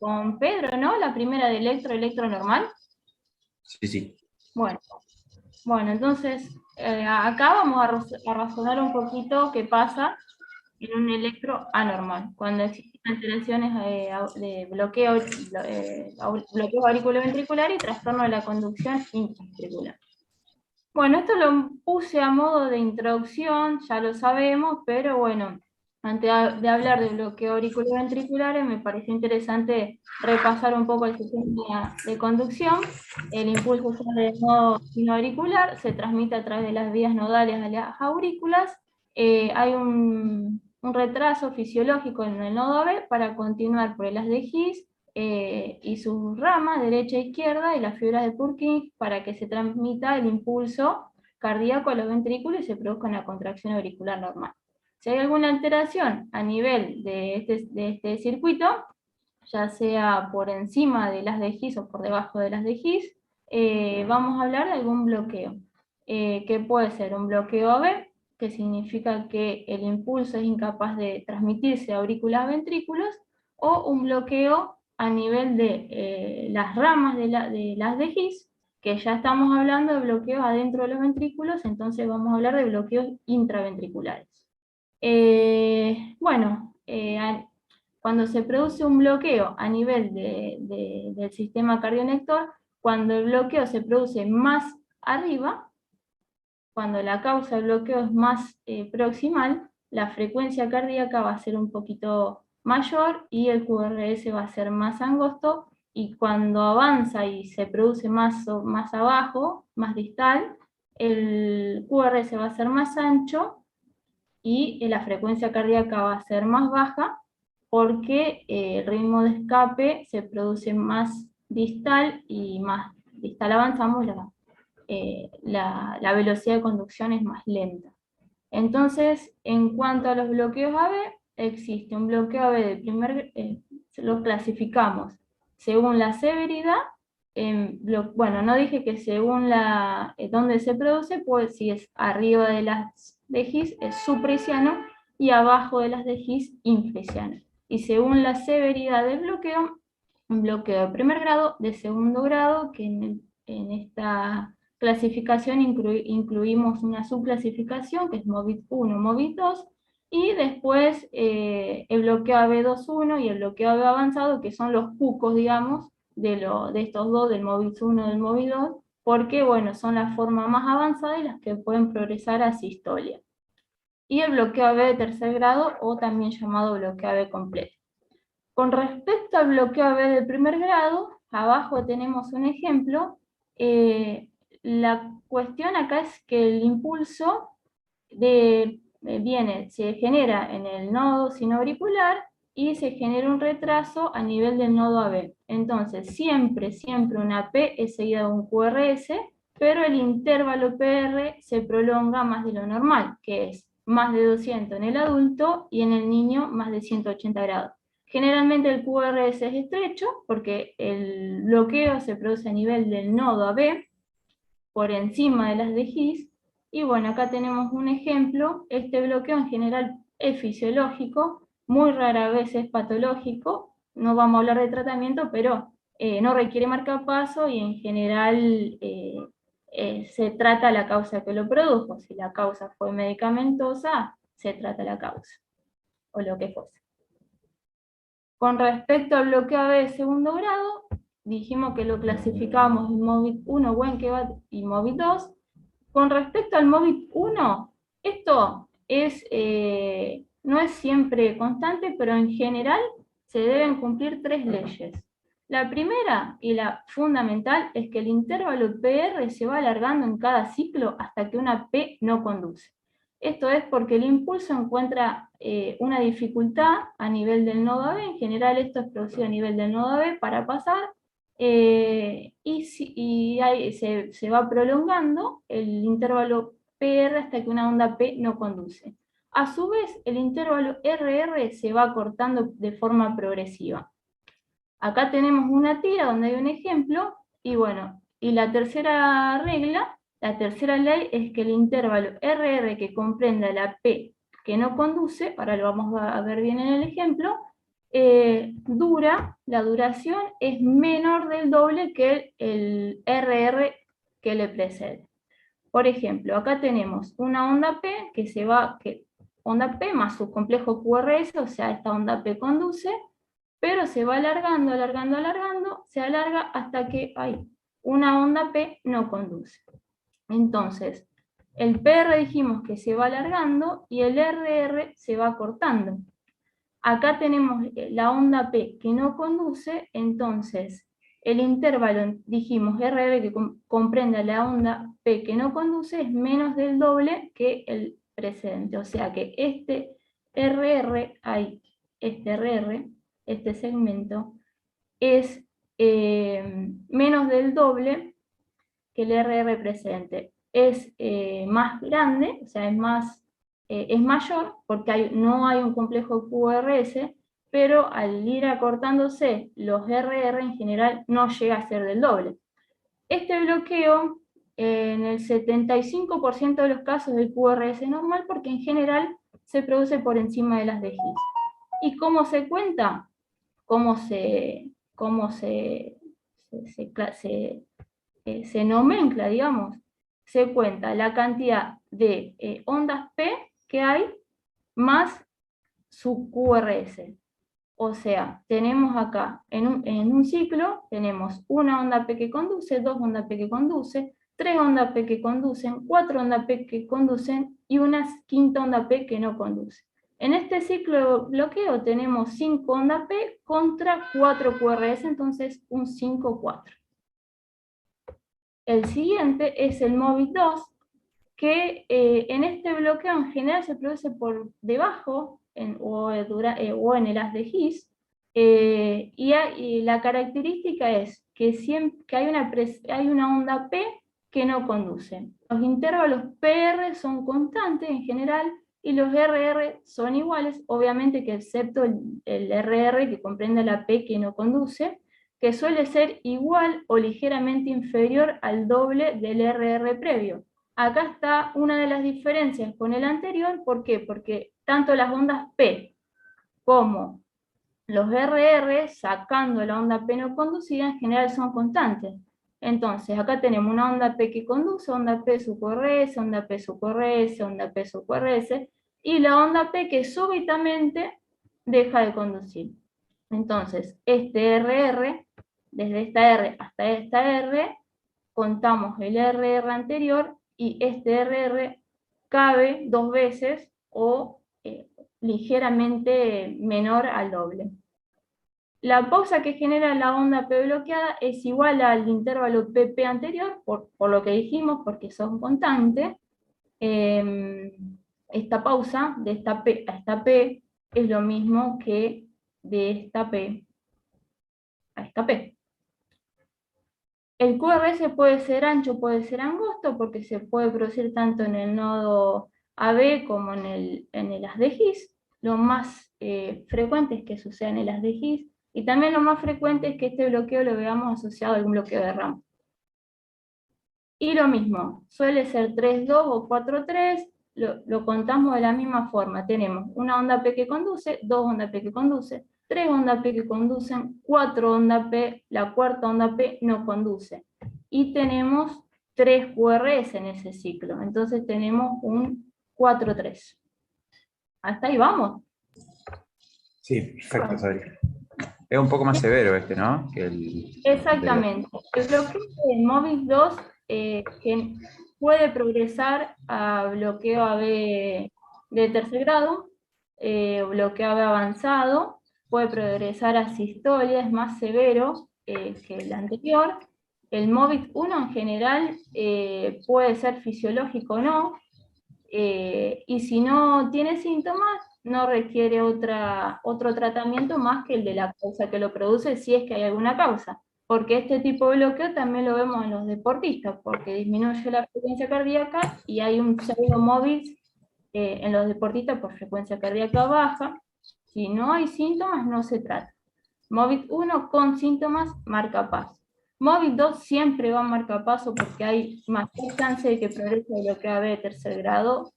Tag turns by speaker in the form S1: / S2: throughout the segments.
S1: con Pedro, ¿no? La primera de electro normal.
S2: Sí, sí.
S1: Bueno, entonces acá vamos a razonar un poquito qué pasa en un electro anormal, cuando existen alteraciones de bloqueo auriculoventricular y trastorno de la conducción intraventricular. Bueno, esto lo puse a modo de introducción, ya lo sabemos, pero bueno, antes de hablar de bloqueo auriculoventricular, me pareció interesante repasar un poco el sistema de conducción. El impulso sale del nodo sinoauricular, se transmite a través de las vías nodales a las aurículas. Hay un retraso fisiológico en el nodo B para continuar por el haz de His y sus ramas, derecha e izquierda, y las fibras de Purkinje para que se transmita el impulso cardíaco a los ventrículos y se produzca una contracción auricular normal. Si hay alguna alteración a nivel de este circuito, ya sea por encima de las de His o por debajo de las de His, vamos a hablar de algún bloqueo, que puede ser un bloqueo AB, que significa que el impulso es incapaz de transmitirse a aurículas ventrículos, o un bloqueo a nivel de las ramas de las de His, que ya estamos hablando de bloqueos adentro de los ventrículos, entonces vamos a hablar de bloqueos intraventriculares. Bueno, cuando se produce un bloqueo a nivel del sistema cardionector, cuando el bloqueo se produce más arriba, cuando la causa del bloqueo es más proximal, la frecuencia cardíaca va a ser un poquito mayor y el QRS va a ser más angosto, y cuando avanza y se produce más abajo, más distal, el QRS va a ser más ancho y la frecuencia cardíaca va a ser más baja, porque el ritmo de escape se produce más distal, y más distal avanzamos, la velocidad de conducción es más lenta. Entonces, en cuanto a los bloqueos AB, existe un bloqueo AB de los clasificamos según la severidad. Bueno, no dije que según dónde se produce, pues si es arriba de las de His es supresiano y abajo de las de His infresiano. Y según la severidad del bloqueo, un bloqueo de primer grado, de segundo grado, que en esta clasificación incluimos una subclasificación que es MOVID 1, MOVID 2, y después el bloqueo AB2.1 y el bloqueo AB avanzado, que son los cucos, digamos, de estos dos, del MOVID 1 y del MOVID 2, porque bueno, son la forma más avanzada y las que pueden progresar a sistolia. Y el bloqueo AB de tercer grado, o también llamado bloqueo AB completo. Con respecto al bloqueo AB de primer grado, abajo tenemos un ejemplo. La cuestión acá es que el impulso se genera en el nodo sinoauricular y se genera un retraso a nivel del nodo AB. Entonces, siempre una P es seguida de un QRS, pero el intervalo PR se prolonga más de lo normal, que es más de 200 en el adulto y en el niño más de 180 grados. Generalmente el QRS es estrecho porque el bloqueo se produce a nivel del nodo AB, por encima de las de His. Y bueno, acá tenemos un ejemplo. Este bloqueo en general es fisiológico, muy rara vez es patológico. No vamos a hablar de tratamiento, pero no requiere marcapaso y en general se trata la causa que lo produjo. Si la causa fue medicamentosa, se trata la causa, o lo que fuese. Con respecto al bloqueo AB de segundo grado, dijimos que lo clasificábamos en MOVID 1, Wenckebach y MOVID 2. Con respecto al MOVID 1, esto no es siempre constante, pero en general se deben cumplir tres leyes. La primera y la fundamental es que el intervalo PR se va alargando en cada ciclo hasta que una P no conduce. Esto es porque el impulso encuentra una dificultad a nivel del nodo AB. En general esto es producido a nivel del nodo AB para pasar, se va prolongando el intervalo PR hasta que una onda P no conduce. A su vez, el intervalo RR se va cortando de forma progresiva. Acá tenemos una tira donde hay un ejemplo, y bueno, y la tercera regla, la tercera ley, es que el intervalo RR que comprenda la P que no conduce, ahora lo vamos a ver bien en el ejemplo, la duración es menor del doble que el RR que le precede. Por ejemplo, acá tenemos una onda P onda P más su complejo QRS, o sea, esta onda P conduce, pero se va alargando, alargando, alargando, se alarga hasta que hay una onda P no conduce. Entonces, el PR dijimos que se va alargando y el RR se va cortando. Acá tenemos la onda P que no conduce, entonces el intervalo, dijimos, RR que comprende la onda P que no conduce es menos del doble que el precedente. O sea que este RR, este segmento, es menos del doble que el RR precedente. Es más grande, o sea, es mayor, porque no hay un complejo QRS, pero al ir acortándose los RR en general no llega a ser del doble. Este bloqueo, en el 75% de los casos del QRS es normal, porque en general se produce por encima de las de Higgs. ¿Y cómo se cuenta? ¿Cómo se nomencla, digamos? Se cuenta la cantidad de ondas P que hay más su QRS. O sea, tenemos acá, en un ciclo, tenemos una onda P que conduce, dos ondas P que conduce, tres ondas P que conducen, cuatro ondas P que conducen y una quinta onda P que no conduce. En este ciclo de bloqueo tenemos 5 ondas P contra 4 QRS, entonces un 5-4. El siguiente es el MOVIC 2, que en este bloqueo en general se produce por debajo o en el haz de Higgs, y la característica es que hay una onda P que no conduce. Los intervalos PR son constantes en general y los RR son iguales, obviamente que excepto el RR que comprende la P que no conduce, que suele ser igual o ligeramente inferior al doble del RR previo. Acá está una de las diferencias con el anterior. ¿Por qué? Porque tanto las ondas P como los RR, sacando la onda P no conducida, en general son constantes. Entonces, acá tenemos una onda P que conduce, onda P sub QRS, onda P sub QRS, onda P sub QRS, y la onda P que súbitamente deja de conducir. Entonces, este RR, desde esta R hasta esta R, contamos el RR anterior y este RR cabe 2 veces o ligeramente menor al doble. La pausa que genera la onda P bloqueada es igual al intervalo PP anterior, por lo que dijimos, porque son constantes. Esta pausa de esta P a esta P es lo mismo que de esta P a esta P. El QRS puede ser ancho, puede ser angosto, porque se puede producir tanto en el nodo AB como en el haz de Higgs. Lo más frecuente es que suceda en el haz de Higgs, y también lo más frecuente es que este bloqueo lo veamos asociado a algún bloqueo de RAM. Y lo mismo, suele ser 3-2 o 4-3, lo contamos de la misma forma. Tenemos una onda P que conduce, dos ondas P que conduce, tres ondas P que conducen, cuatro ondas P, la cuarta onda P no conduce. Y tenemos 3 QRS en ese ciclo, entonces tenemos un 4-3. Hasta ahí vamos.
S3: Sí, perfecto, Sabrina. Es un poco más severo este, ¿no?
S1: Exactamente. El bloqueo de MOVIC 2 que puede progresar a bloqueo AB de tercer grado, bloqueo AB avanzado, puede progresar a sistolia, es más severo que el anterior. El MOVIC 1 en general puede ser fisiológico o no, y si no tiene síntomas, no requiere otro tratamiento más que el de la causa que lo produce, si es que hay alguna causa. Porque este tipo de bloqueo también lo vemos en los deportistas, porque disminuye la frecuencia cardíaca y hay un pseudo móvil en los deportistas por frecuencia cardíaca baja. Si no hay síntomas, no se trata. MOVIC 1 con síntomas, marca paso. MOVIC 2 siempre va a marcapaso porque hay más chance de que progrese a bloqueo AB de tercer grado,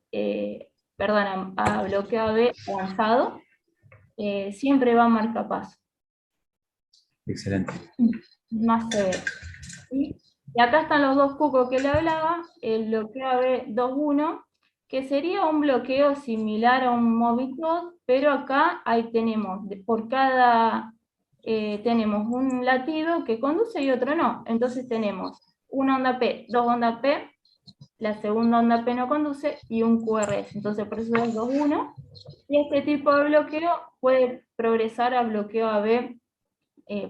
S1: a bloqueo AB avanzado, siempre va marcapaso,
S3: Excelente.
S1: más severo. ¿Sí? Y acá están los dos cucos que le hablaba, el bloqueo AB21, que sería un bloqueo similar a un Movitod, pero acá ahí tenemos, por cada, tenemos un latido que conduce y otro no. Entonces tenemos una onda P, dos ondas P, la segunda onda P no conduce y un QRS. Entonces por eso es 2-1. Y este tipo de bloqueo puede progresar a bloqueo AB,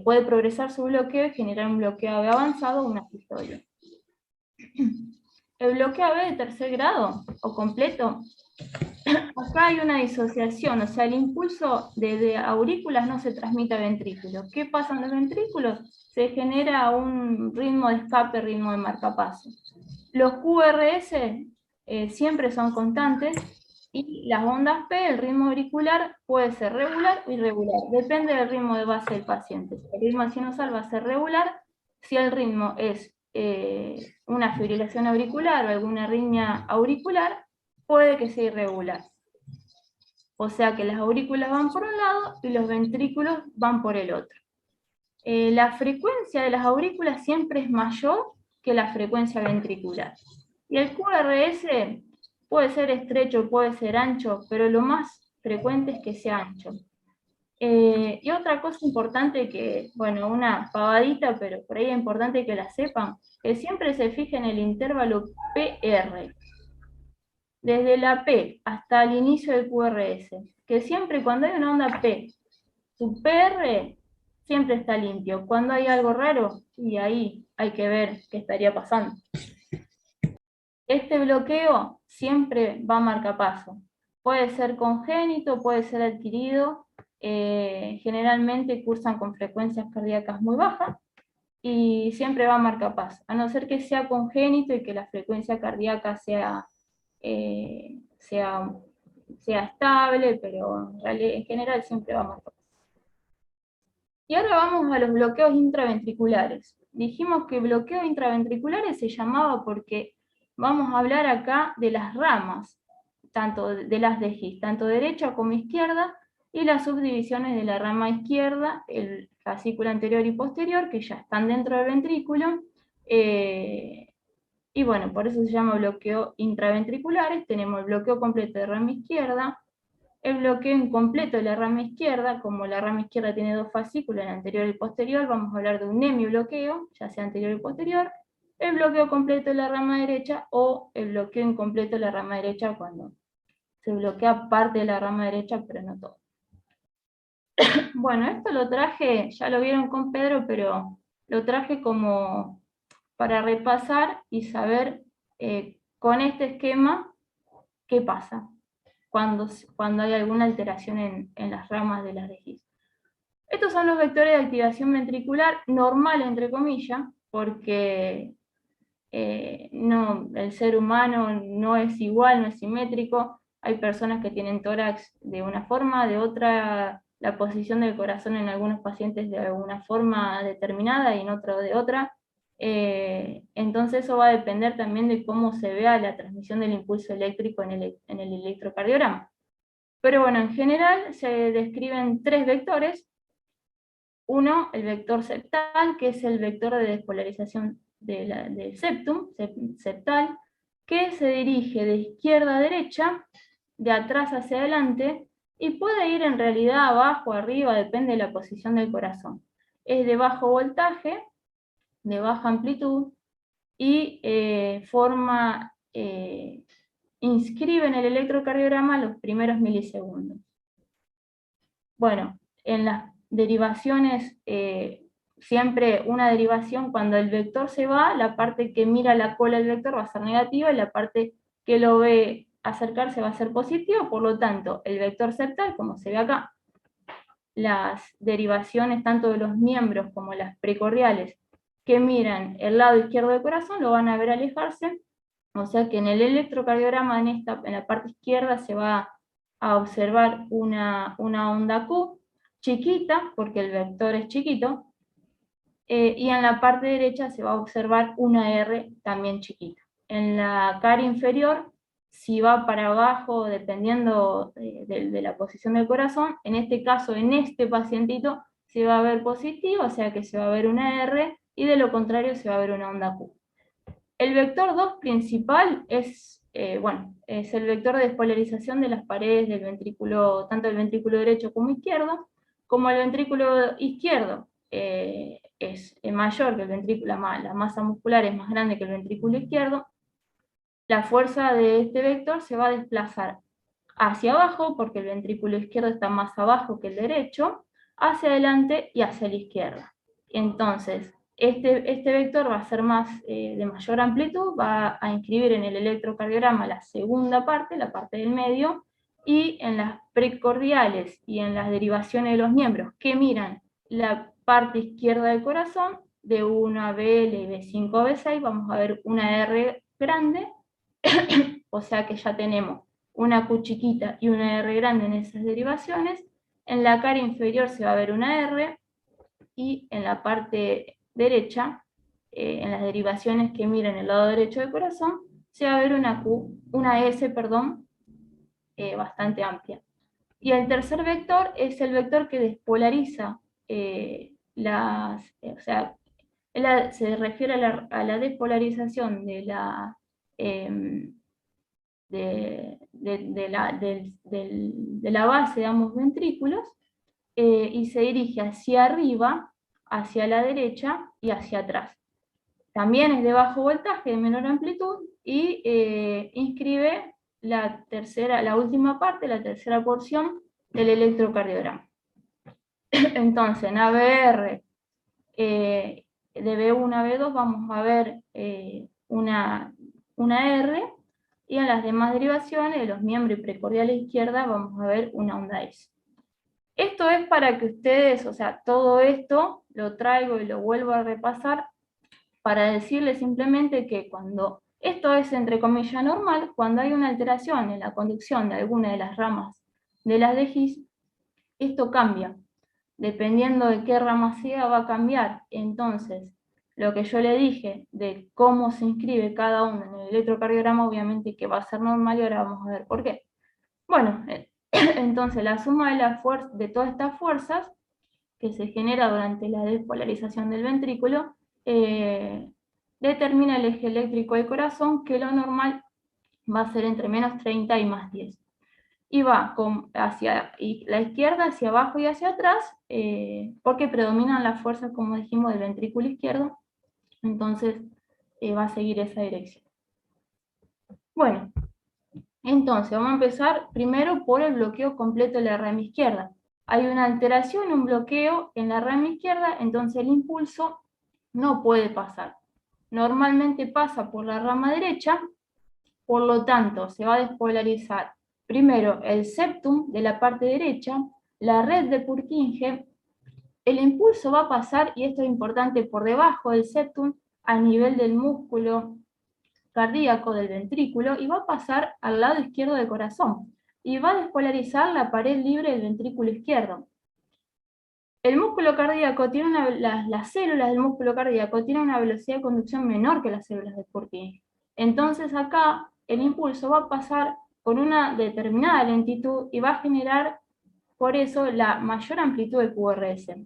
S1: puede progresar su bloqueo y generar un bloqueo AB avanzado o una custodia. El bloqueo AB de tercer grado o completo, acá hay una disociación, o sea, el impulso de aurículas no se transmite a ventrículos. ¿Qué pasa en los ventrículos? Se genera un ritmo de escape, ritmo de marcapaso. Los QRS siempre son constantes y las ondas P, el ritmo auricular puede ser regular o irregular, depende del ritmo de base del paciente. El ritmo sinusal va a ser regular si el ritmo es una fibrilación auricular o alguna arritmia auricular, puede que sea irregular. O sea que las aurículas van por un lado y los ventrículos van por el otro. La frecuencia de las aurículas siempre es mayor que la frecuencia ventricular. Y el QRS puede ser estrecho, puede ser ancho, pero lo más frecuente es que sea ancho. Y otra cosa importante que, bueno, una pavadita, pero por ahí es importante que la sepan, que siempre se fijen en el intervalo PR, desde la P hasta el inicio del QRS, que siempre cuando hay una onda P, su PR siempre está limpio. Cuando hay algo raro, y ahí hay que ver qué estaría pasando. Este bloqueo siempre va marcapaso. Puede ser congénito, puede ser adquirido. Generalmente cursan con frecuencias cardíacas muy bajas y siempre va marcapaso. A no ser que sea congénito y que la frecuencia cardíaca sea estable, pero en general siempre va marcapaso. Y ahora vamos a los bloqueos intraventriculares. Dijimos que bloqueos intraventriculares se llamaba porque vamos a hablar acá de las ramas, tanto de las de His, tanto derecha como izquierda, y las subdivisiones de la rama izquierda, el fascículo anterior y posterior, que ya están dentro del ventrículo. Y bueno, por eso se llama bloqueo intraventriculares. Tenemos el bloqueo completo de rama izquierda, el bloqueo incompleto de la rama izquierda, como la rama izquierda tiene dos fascículos, el anterior y el posterior, vamos a hablar de un hemibloqueo, ya sea anterior y posterior, el bloqueo completo de la rama derecha o el bloqueo incompleto de la rama derecha cuando se bloquea parte de la rama derecha, pero no todo. Bueno, esto lo traje, ya lo vieron con Pedro, pero lo traje como para repasar y saber con este esquema qué pasa cuando hay alguna alteración en las ramas de las de His. Estos son los vectores de activación ventricular normal, entre comillas, porque el ser humano no es igual, no es simétrico. Hay personas que tienen tórax de una forma, de otra, la posición del corazón en algunos pacientes de una forma determinada y en otro de otra. Entonces eso va a depender también de cómo se vea la transmisión del impulso eléctrico en el electrocardiograma. Pero bueno, en general se describen tres vectores. Uno, el vector septal, que es el vector de despolarización del septum, septal, que se dirige de izquierda a derecha, de atrás hacia adelante, y puede ir en realidad abajo, arriba, depende de la posición del corazón. Es de bajo voltaje, de baja amplitud, y inscribe en el electrocardiograma los primeros milisegundos. Bueno, en las derivaciones, siempre una derivación, cuando el vector se va, la parte que mira la cola del vector va a ser negativa y la parte que lo ve acercarse va a ser positiva, por lo tanto, el vector septal, como se ve acá, las derivaciones tanto de los miembros como las precordiales que miran el lado izquierdo del corazón lo van a ver alejarse, o sea que en el electrocardiograma en la parte izquierda se va a observar una onda Q chiquita, porque el vector es chiquito, y en la parte derecha se va a observar una R también chiquita. En la cara inferior si va para abajo, dependiendo de la posición del corazón. En este caso, en este pacientito, se va a ver positivo, o sea que se va a ver una R, y de lo contrario se va a ver una onda Q. El vector 2 principal es, es el vector de despolarización de las paredes del ventrículo, tanto el ventrículo derecho como izquierdo, como el ventrículo izquierdo es mayor que el ventrículo, la masa muscular es más grande que el ventrículo izquierdo. La fuerza de este vector se va a desplazar hacia abajo, porque el ventrículo izquierdo está más abajo que el derecho, hacia adelante y hacia la izquierda. Entonces, este vector va a ser de mayor amplitud, va a inscribir en el electrocardiograma la segunda parte, la parte del medio, y en las precordiales y en las derivaciones de los miembros que miran la parte izquierda del corazón, de 1 a BL y B5 a B6, vamos a ver una R grande, o sea que ya tenemos una Q chiquita y una R grande en esas derivaciones. En la cara inferior se va a ver una R, y en la parte derecha, en las derivaciones que miran el lado derecho del corazón, se va a ver una S, bastante amplia. Y el tercer vector es el vector que despolariza o sea, se refiere a la despolarización de la de la base de ambos ventrículos, y se dirige hacia arriba, hacia la derecha y hacia atrás. También es de bajo voltaje, de menor amplitud, y inscribe la última parte, la tercera porción del electrocardiograma. Entonces, en ABR de B1 a B2 vamos a ver una R, y en las demás derivaciones de los miembros y precordiales izquierda vamos a ver una onda S. Esto es para que ustedes, o sea, todo esto lo traigo y lo vuelvo a repasar para decirles simplemente que cuando esto es entre comillas normal, cuando hay una alteración en la conducción de alguna de las ramas de las de His, esto cambia. Dependiendo de qué rama sea, va a cambiar. Entonces, lo que yo le dije de cómo se inscribe cada uno en el electrocardiograma, obviamente que va a ser normal, y ahora vamos a ver por qué. Bueno, entonces la suma de todas estas fuerzas que se genera durante la despolarización del ventrículo determina el eje eléctrico del corazón, que lo normal va a ser entre menos 30 y más 10. Y va hacia la izquierda, hacia abajo y hacia atrás, porque predominan las fuerzas, como dijimos, del ventrículo izquierdo. Entonces va a seguir esa dirección. Bueno, entonces vamos a empezar primero por el bloqueo completo de la rama izquierda. Hay una alteración, un bloqueo en la rama izquierda, entonces el impulso no puede pasar. Normalmente pasa por la rama derecha, por lo tanto se va a despolarizar primero el septum de la parte derecha, la red de Purkinje. El impulso va a pasar, y esto es importante, por debajo del septum, a nivel del músculo cardíaco del ventrículo, y va a pasar al lado izquierdo del corazón, y va a despolarizar la pared libre del ventrículo izquierdo. El músculo cardíaco tiene las células del músculo cardíaco tienen una velocidad de conducción menor que las células de Purkinje. Entonces acá el impulso va a pasar con una determinada lentitud y va a generar, por eso, la mayor amplitud de QRS.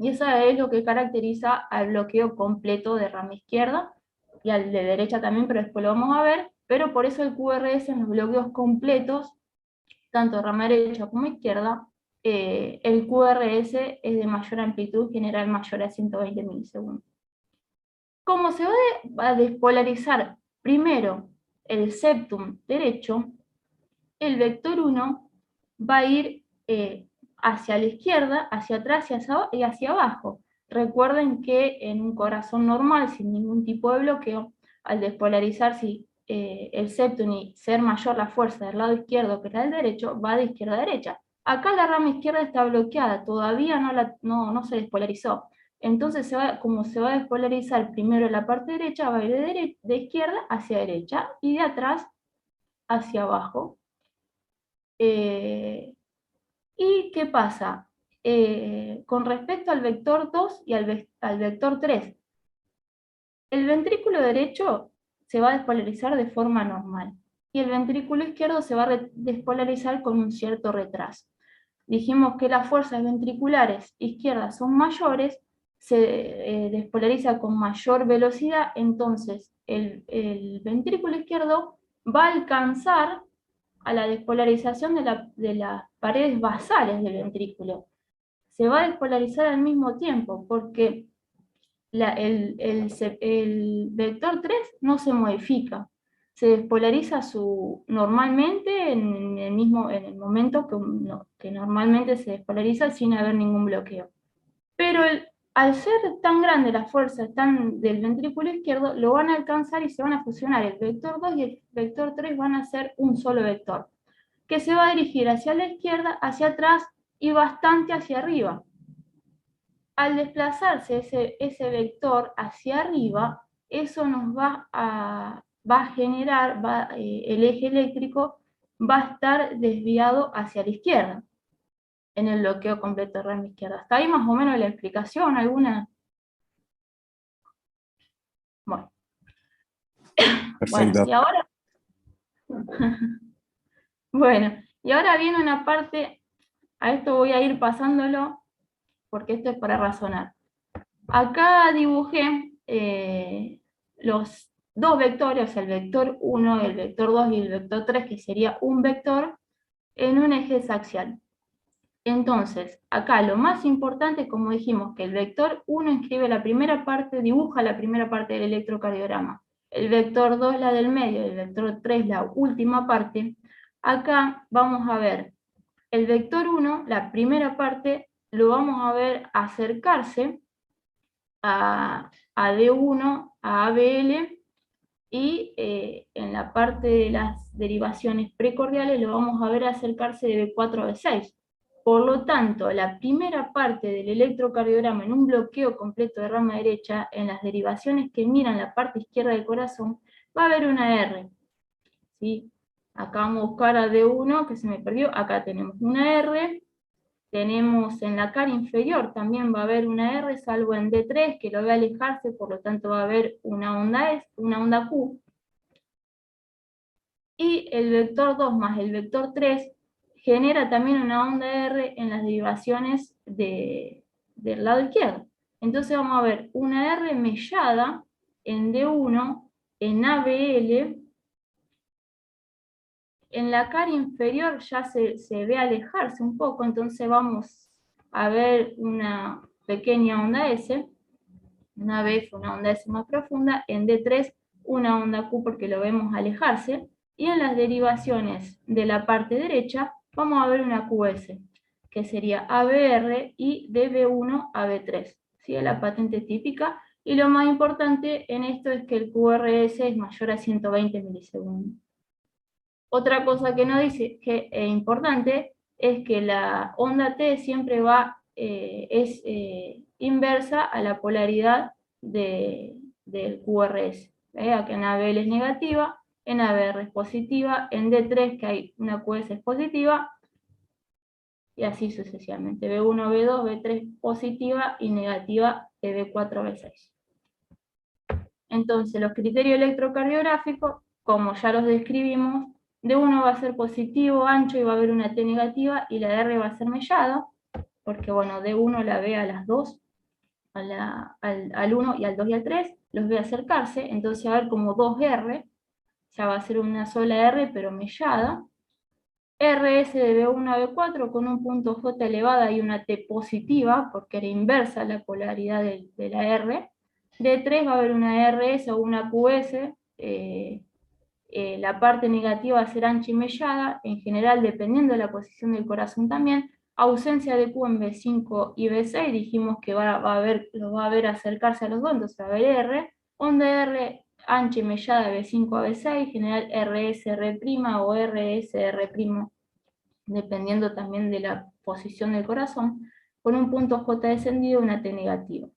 S1: Y eso es lo que caracteriza al bloqueo completo de rama izquierda, y al de derecha también, pero después lo vamos a ver. Pero por eso el QRS en los bloqueos completos, tanto rama derecha como izquierda, el QRS es de mayor amplitud, general mayor a 120 milisegundos. Como se va a despolarizar primero el septum derecho, el vector 1 va a ir hacia la izquierda, hacia atrás y hacia abajo. Recuerden que en un corazón normal, sin ningún tipo de bloqueo, al despolarizarse el septum y ser mayor la fuerza del lado izquierdo que la del derecho, va de izquierda a derecha. Acá la rama izquierda está bloqueada, todavía no se despolarizó. Entonces, como se va a despolarizar primero la parte derecha, va a ir de izquierda hacia derecha y de atrás hacia abajo. ¿Y qué pasa? Con respecto al vector 2 y al vector 3, el ventrículo derecho se va a despolarizar de forma normal. y el ventrículo izquierdo se va a despolarizar con un cierto retraso. Dijimos que las fuerzas ventriculares izquierdas son mayores, se despolariza con mayor velocidad, entonces el ventrículo izquierdo va a alcanzar a la despolarización de las paredes basales del ventrículo. Se va a despolarizar al mismo tiempo, porque el vector 3 no se modifica, se despolariza normalmente en el momento que normalmente se despolariza sin haber ningún bloqueo. Pero al ser tan grande las fuerzas del ventrículo izquierdo, lo van a alcanzar y se van a fusionar. El vector 2 y el vector 3 van a ser un solo vector, que se va a dirigir hacia la izquierda, hacia atrás y bastante hacia arriba. Al desplazarse ese vector hacia arriba, eso nos va a generar, el eje eléctrico va a estar desviado hacia la izquierda, en el bloqueo completo de rama izquierda. ¿Está ahí más o menos la explicación? ¿Alguna? Bueno.
S3: Perfecto.
S1: Bueno, y ahora... bueno, y ahora viene una parte, a esto voy a ir pasándolo, porque esto es para razonar. Acá dibujé los dos vectores, el vector 1, el vector 2 y el vector 3, que sería un vector, en un eje axial. Entonces, acá lo más importante, como dijimos, que el vector 1 inscribe la primera parte, dibuja la primera parte del electrocardiograma. El vector 2 la del medio, el vector 3 la última parte. Acá vamos a ver el vector 1, la primera parte, lo vamos a ver acercarse a D1, a ABL, y en la parte de las derivaciones precordiales lo vamos a ver acercarse de B4 a B6. Por lo tanto, la primera parte del electrocardiograma en un bloqueo completo de rama derecha, en las derivaciones que miran la parte izquierda del corazón, va a haber una R. ¿Sí? Acá vamos a buscar a D1, que se me perdió, acá tenemos una R. Tenemos en la cara inferior también va a haber una R, salvo en D3, que lo ve alejarse, por lo tanto va a haber una onda Q. Y el vector 2 más el vector 3 genera también una onda R en las derivaciones del lado izquierdo. Entonces vamos a ver una R mellada en D1, en ABL. En la cara inferior ya se ve alejarse un poco, entonces vamos a ver una pequeña onda S, una B, una onda S más profunda, en D3 una onda Q porque lo vemos alejarse, y en las derivaciones de la parte derecha vamos a ver una QS, que sería ABR y DB1 a B3, ¿sí? La patente típica, y lo más importante en esto es que el QRS es mayor a 120 milisegundos. Otra cosa que no dice, que es importante, es que la onda T siempre es inversa a la polaridad del QRS. Aquí en ABL es negativa, en ABR es positiva, en D3 que hay una QS es positiva, y así sucesivamente. B1, B2, B3 positiva y negativa de B4, B6. Entonces los criterios electrocardiográficos, como ya los describimos, D1 va a ser positivo, ancho, y va a haber una T negativa, y la R va a ser mellada, porque bueno, D1 la ve a las 2, al 1 y al 2 y al 3, los ve acercarse, entonces va a haber como 2R, ya va a ser una sola R, pero mellada. RS de B1 a B4 con un punto J elevada y una T positiva, porque era inversa la polaridad de la R. D3 va a haber una RS o una QS, la parte negativa va a ser ancha y mellada, en general dependiendo de la posición del corazón también. Ausencia de Q en B5 y B6, dijimos que lo va a ver acercarse a los dos, entonces va a haber R. Onda R ancha y mellada de B5 a B6, general RS-R' o RS-R', dependiendo también de la posición del corazón, con un punto J descendido y una T negativa.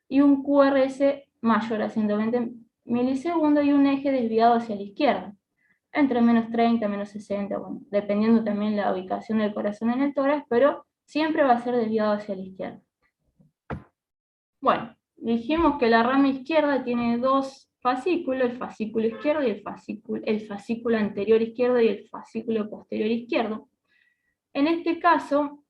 S1: Y un QRS mayor a 120 milisegundos y un eje desviado hacia la izquierda, entre menos 30, menos 60, bueno, dependiendo también la ubicación del corazón en el tórax, pero siempre va a ser desviado hacia la izquierda. Bueno, dijimos que la rama izquierda tiene dos fascículo, el fascículo izquierdo y el fascículo anterior izquierdo y el fascículo posterior izquierdo. En este caso,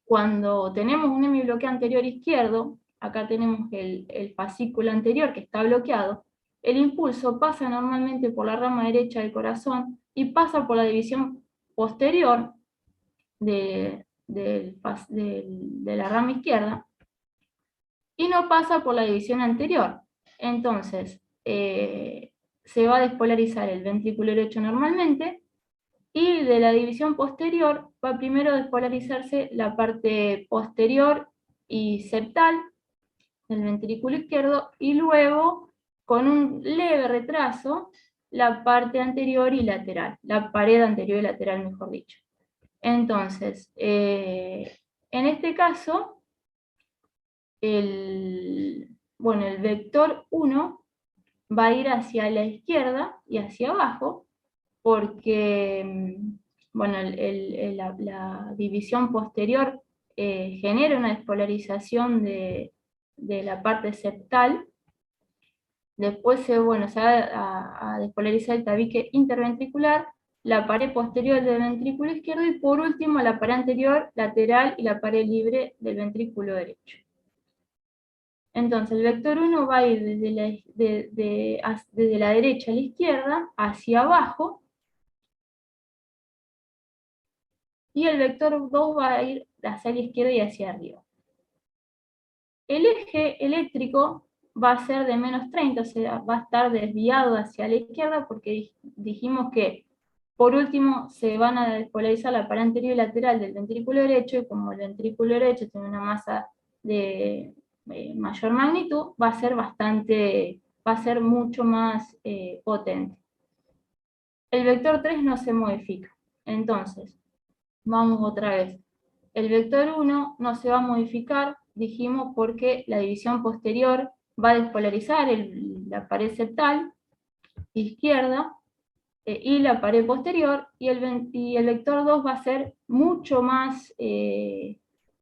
S1: cuando tenemos un hemibloqueo anterior izquierdo, acá tenemos el fascículo anterior que está bloqueado, el impulso pasa normalmente por la rama derecha del corazón y pasa por la división posterior de la rama izquierda y no pasa por la división anterior. Entonces, se va a despolarizar el ventrículo derecho normalmente, y de la división posterior va primero a despolarizarse la parte posterior y septal del ventrículo izquierdo, y luego, con un leve retraso, la parte anterior y lateral, la pared anterior y lateral, mejor dicho. Entonces, en este caso, el vector 1 va a ir hacia la izquierda y hacia abajo, porque la división posterior genera una despolarización de la parte septal. Después se va a despolarizar el tabique interventricular, la pared posterior del ventrículo izquierdo y por último la pared anterior, lateral y la pared libre del ventrículo derecho. Entonces el vector 1 va a ir desde la derecha a la izquierda hacia abajo, y el vector 2 va a ir hacia la izquierda y hacia arriba. El eje eléctrico va a ser de -30, o sea, va a estar desviado hacia la izquierda porque dijimos que por último se van a despolarizar la pared anterior y lateral del ventrículo derecho, y como el ventrículo derecho tiene una masa de mayor magnitud, va a ser mucho más potente. El vector 3 no se modifica. Entonces, vamos otra vez. El vector 1 no se va a modificar, dijimos, porque la división posterior va a despolarizar la pared septal izquierda y la pared posterior, y el vector 2 va a ser mucho más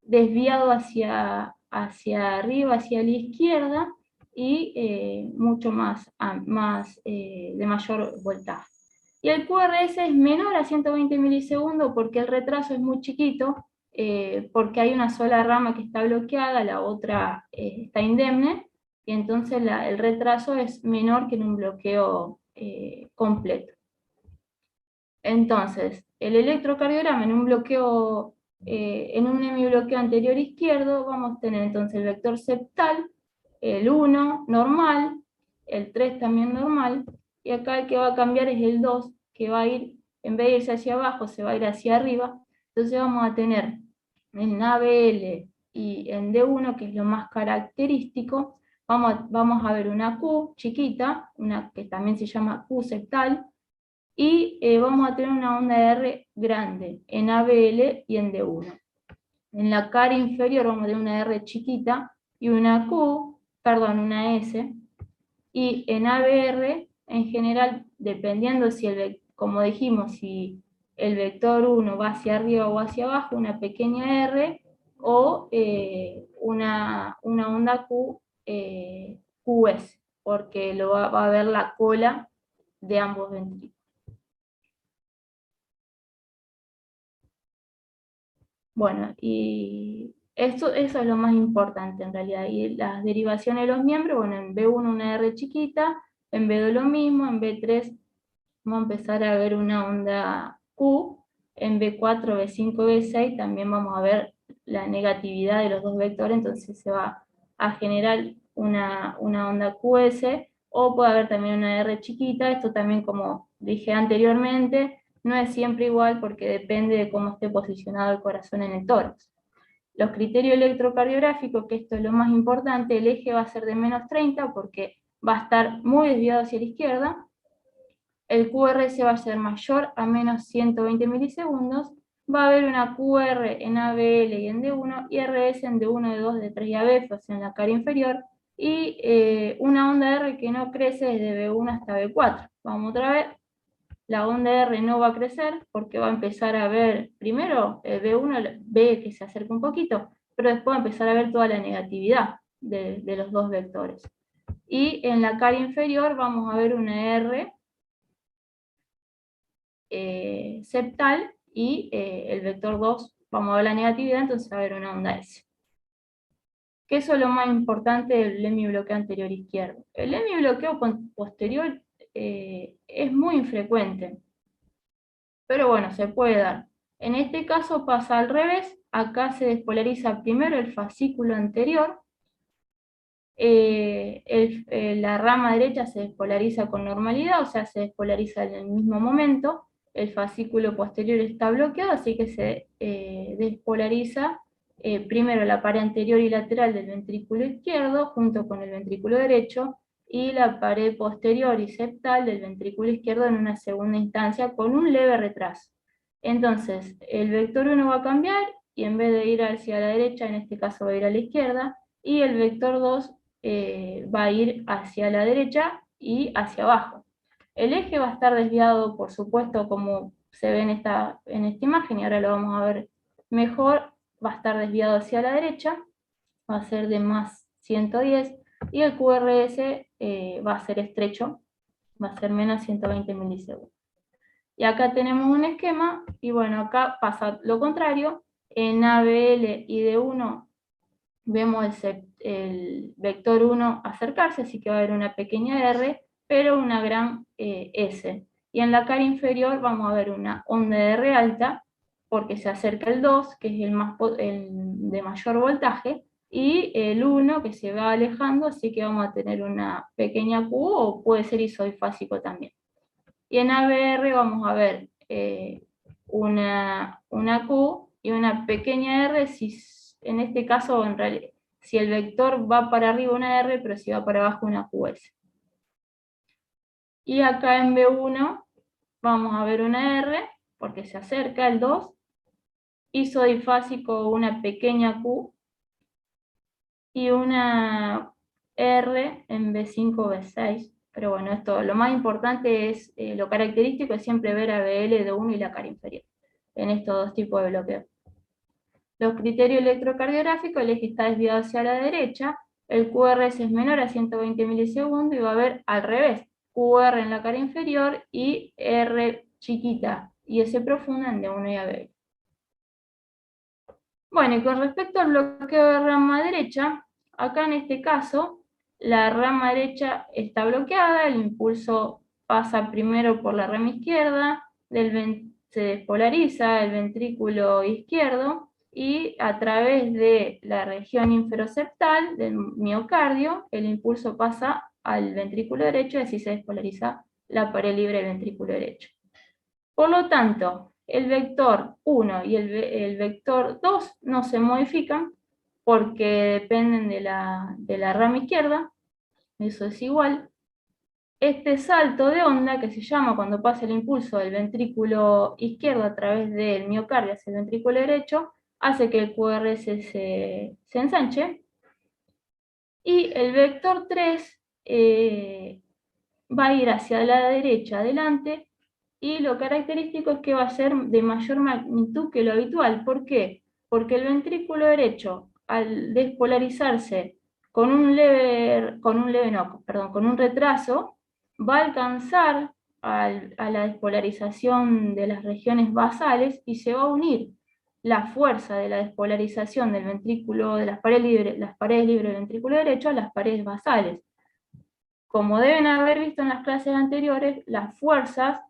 S1: desviado hacia arriba, hacia la izquierda, y mucho más de mayor voltaje. Y el QRS es menor a 120 milisegundos porque el retraso es muy chiquito, porque hay una sola rama que está bloqueada, la otra está indemne, y entonces el retraso es menor que en un bloqueo completo. Entonces, el electrocardiograma en un hemibloqueo anterior izquierdo, vamos a tener entonces el vector septal, el 1 normal, el 3 también normal, y acá el que va a cambiar es el 2, que va a ir, en vez de irse hacia abajo, se va a ir hacia arriba. Entonces vamos a tener en ABL y en D1, que es lo más característico, vamos a ver una Q chiquita, una que también se llama Q septal, y vamos a tener una onda de R grande en ABL y en D1. En la cara inferior vamos a tener una R chiquita y una S, y en ABR, en general, dependiendo como dijimos, si el vector 1 va hacia arriba o hacia abajo, una pequeña R, o una onda QS, porque va a ver la cola de ambos ventrículos. Bueno, y eso es lo más importante en realidad. Y las derivaciones de los miembros, bueno, en B1 una R chiquita, en B2 lo mismo, en B3 vamos a empezar a ver una onda Q, en B4, B5, B6 también vamos a ver la negatividad de los dos vectores, entonces se va a generar una onda QS, o puede haber también una R chiquita. Esto también, como dije anteriormente, no es siempre igual porque depende de cómo esté posicionado el corazón en el tórax. Los criterios electrocardiográficos, que esto es lo más importante, el eje va a ser de -30 porque va a estar muy desviado hacia la izquierda. El QRS va a ser mayor a -120 milisegundos. Va a haber una QR en ABL y en D1, y RS en D1, D2, D3 y ABF, o sea, en la cara inferior, y una onda R que no crece desde B1 hasta B4. Vamos otra vez. La onda R no va a crecer porque va a empezar a ver, primero B1 ve que se acerca un poquito, pero después va a empezar a ver toda la negatividad de los dos vectores. y en la cara inferior vamos a ver una R septal, y el vector 2, vamos a ver la negatividad, entonces va a haber una onda S. Que eso es lo más importante del hemibloqueo anterior izquierdo. El hemibloqueo posterior es muy infrecuente, pero bueno, se puede dar. En este caso pasa al revés, acá se despolariza primero el fascículo anterior, la rama derecha se despolariza con normalidad, o sea, se despolariza en el mismo momento, el fascículo posterior está bloqueado, así que se despolariza primero la pared anterior y lateral del ventrículo izquierdo junto con el ventrículo derecho, y la pared posterior y septal del ventrículo izquierdo en una segunda instancia con un leve retraso. Entonces, el vector 1 va a cambiar, y en vez de ir hacia la derecha, en este caso va a ir a la izquierda, y el vector 2 va a ir hacia la derecha y hacia abajo. El eje va a estar desviado, por supuesto, como se ve en esta imagen, y ahora lo vamos a ver mejor, va a estar desviado hacia la derecha, va a ser de más 110, y el QRS va a ser estrecho, va a ser menos 120 milisegundos. Y acá tenemos un esquema, y bueno, acá pasa lo contrario, en ABL y D1 vemos el vector 1 acercarse, así que va a haber una pequeña R, pero una gran S. Y en la cara inferior vamos a ver una onda de R alta, porque se acerca el 2, que es el de mayor voltaje, y el 1, que se va alejando, así que vamos a tener una pequeña Q, o puede ser isodifásico también. Y en ABR vamos a ver una Q y una pequeña R, si en este caso, en realidad, si el vector va para arriba una R, pero si va para abajo una QS. Y acá en B1 vamos a ver una R, porque se acerca el 2, isodifásico una pequeña Q, y una R en B5, B6. Pero bueno, esto, lo más importante es, lo característico es siempre ver ABL de 1 y la cara inferior, en estos dos tipos de bloqueo. Los criterios electrocardiográficos, el eje está desviado hacia la derecha, el QRS es menor a 120 milisegundos, y va a haber al revés, QR en la cara inferior y R chiquita y S profunda en D1 y ABL. Bueno, y con respecto al bloqueo de rama derecha, acá en este caso, la rama derecha está bloqueada, el impulso pasa primero por la rama izquierda, se despolariza el ventrículo izquierdo, y a través de la región inferoseptal del miocardio, el impulso pasa al ventrículo derecho, y así se despolariza la pared libre del ventrículo derecho. Por lo tanto, el vector 1 y el vector 2 no se modifican porque dependen de la rama izquierda, eso es igual. Este salto de onda, que se llama cuando pasa el impulso del ventrículo izquierdo a través del miocardio hacia el ventrículo derecho, hace que el QRS se ensanche, y el vector 3 va a ir hacia la derecha adelante, y lo característico es que va a ser de mayor magnitud que lo habitual. ¿Por qué? Porque el ventrículo derecho, al despolarizarse con un retraso, va a alcanzar a la despolarización de las regiones basales, y se va a unir la fuerza de la despolarización del ventrículo, de las paredes libres del ventrículo derecho, a las paredes basales. Como deben haber visto en las clases anteriores, las fuerzas,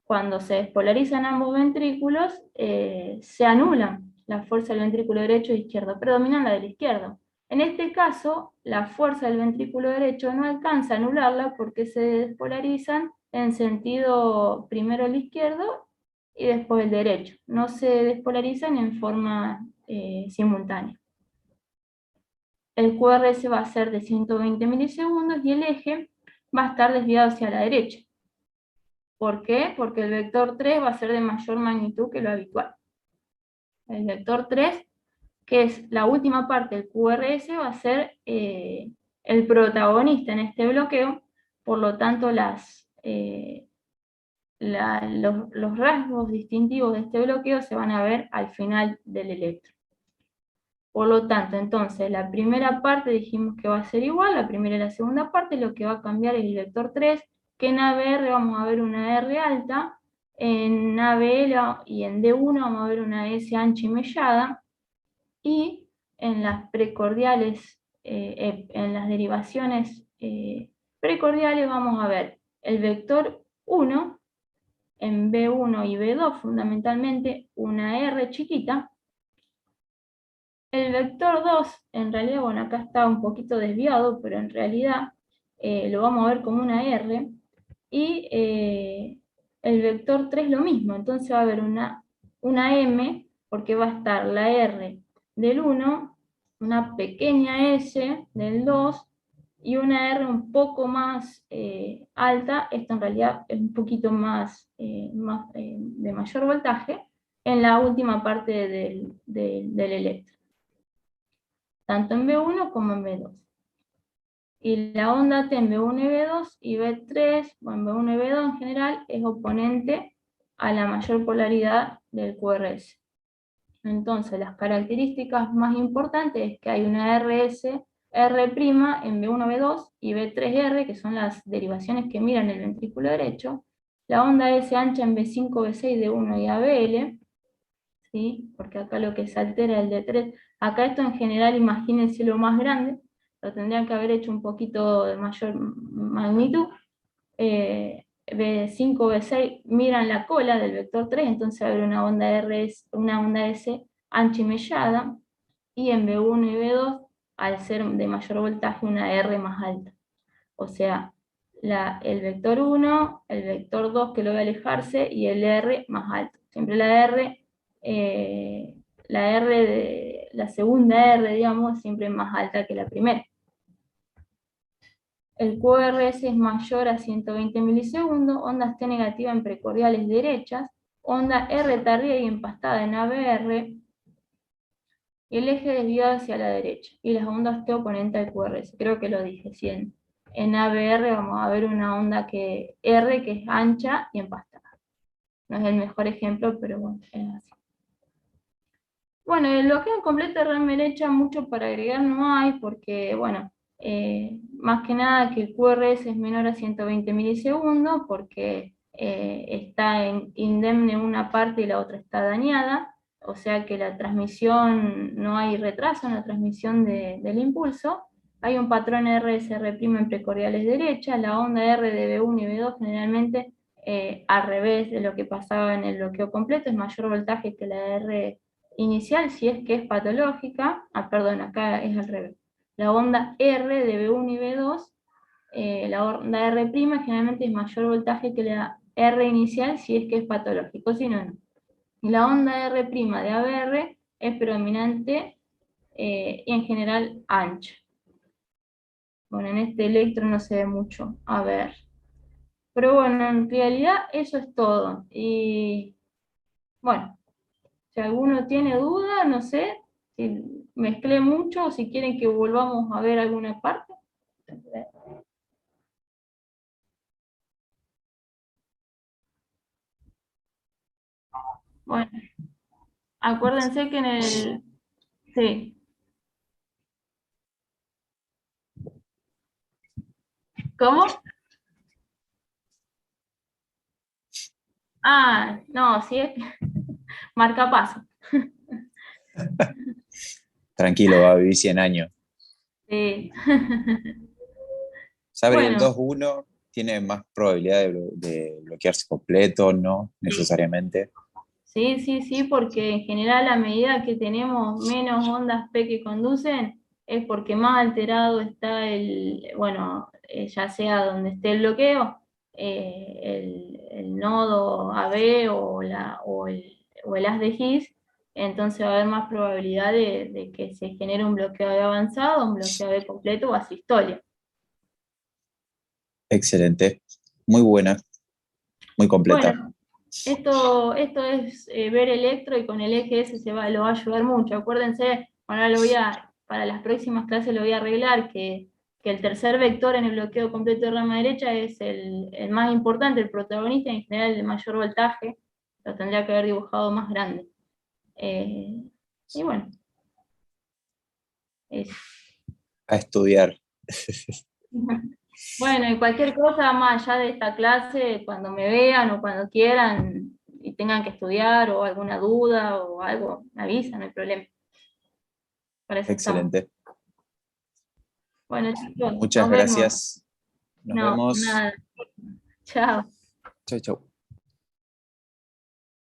S1: cuando se despolarizan ambos ventrículos, se anulan. La fuerza del ventrículo derecho e izquierdo, predominan la del izquierdo. En este caso, la fuerza del ventrículo derecho no alcanza a anularla, porque se despolarizan en sentido primero el izquierdo y después el derecho. No se despolarizan en forma simultánea. El QRS va a ser de 120 milisegundos, y el eje va a estar desviado hacia la derecha. ¿Por qué? Porque el vector 3 va a ser de mayor magnitud que lo habitual. El vector 3, que es la última parte del QRS, va a ser el protagonista en este bloqueo, por lo tanto los rasgos distintivos de este bloqueo se van a ver al final del electro. Por lo tanto, entonces, la primera parte dijimos que va a ser igual, la primera y la segunda parte, lo que va a cambiar es el vector 3, que en ABR vamos a ver una R alta, en ABL y en D1 vamos a ver una S ancha y mellada, y en las precordiales, en las derivaciones precordiales vamos a ver el vector 1, en B1 y B2 fundamentalmente una R chiquita. El vector 2, en realidad, bueno, acá está un poquito desviado, pero en realidad lo vamos a ver como una R, y el vector 3 lo mismo, entonces va a haber una M, porque va a estar la R del 1, una pequeña S del 2, y una R un poco más alta, esto en realidad es un poquito más, de mayor voltaje, en la última parte del electro, tanto en B1 como en B2. Y la onda T en B1 y B2 y B3, o en B1 y B2 en general, es oponente a la mayor polaridad del QRS. Entonces, las características más importantes es que hay una RS, R' en B1, B2 y B3R, que son las derivaciones que miran el ventrículo derecho, la onda S ancha en B5, B6, D1 y ABL, ¿sí? Porque acá lo que se altera es el D3. Acá esto en general, imagínense lo más grande, lo tendrían que haber hecho un poquito de mayor magnitud. B5, B6 miran la cola del vector 3, entonces va a haber una onda una onda S ancha y mellada, y en B1 y B2, al ser de mayor voltaje, una R más alta. O sea, el vector 1, el vector 2 que lo ve alejarse, y el R más alto. Siempre la segunda R, digamos, siempre es más alta que la primera. El QRS es mayor a 120 milisegundos, ondas T negativa en precordiales derechas, onda R tardía y empastada en ABR, y el eje desviado hacia la derecha, y las ondas T oponente al QRS. Creo que lo dije, sí, en ABR vamos a ver una onda R que es ancha y empastada. No es el mejor ejemplo, pero bueno, es así. Bueno, el bloqueo completo de rama derecha, mucho para agregar no hay, porque, bueno, más que nada que el QRS es menor a 120 milisegundos, porque está indemne una parte y la otra está dañada, o sea que la transmisión, no hay retraso en la transmisión del impulso. Hay un patrón RSR' en precordiales derecha, la onda R de B1 y B2 generalmente, al revés de lo que pasaba en el bloqueo completo, es mayor voltaje que la R inicial, si es que es patológica. Perdón, acá es al revés. La onda R de B1 y B2, la onda R' generalmente es mayor voltaje que la R inicial si es que es patológico, si no, no. Y la onda R' de ABR es predominante y en general ancha. Bueno, en este electro no se ve mucho. A ver. Pero bueno, en realidad eso es todo. Y bueno, si alguno tiene duda, no sé, si mezclé mucho o si quieren que volvamos a ver alguna parte. Bueno, acuérdense que en el... Sí. ¿Cómo? No, sí es marcapaso.
S3: Tranquilo, va a vivir 100 años.
S1: Sí.
S3: Sabri, el
S1: Bueno,
S3: 2-1 tiene más probabilidad de bloquearse completo, no necesariamente.
S1: sí, porque en general a medida que tenemos menos ondas P que conducen, es porque más alterado está bueno, ya sea donde esté el bloqueo, el nodo AB o el haz de Higgs, entonces va a haber más probabilidad de que se genere un bloqueo AB avanzado, un bloqueo AB completo o asistolia.
S3: Excelente, muy buena, muy completa.
S1: Bueno, esto es ver electro, y con el eje S lo va a ayudar mucho. Acuérdense, ahora para las próximas clases lo voy a arreglar, que el tercer vector en el bloqueo completo de rama derecha es el más importante, el protagonista, y en general el de mayor voltaje. Lo tendría que haber dibujado más grande. Y bueno. Eso.
S3: A estudiar.
S1: Bueno, y cualquier cosa más allá de esta clase, cuando me vean o cuando quieran y tengan que estudiar o alguna duda o algo, me avisan, no hay problema. Para eso estamos.
S3: Excelente.
S1: Bueno, chicos,
S3: Muchas
S1: nos vemos.
S3: gracias. Nos
S1: No,
S3: vemos.
S1: nada. Chao.
S3: Chau, chau.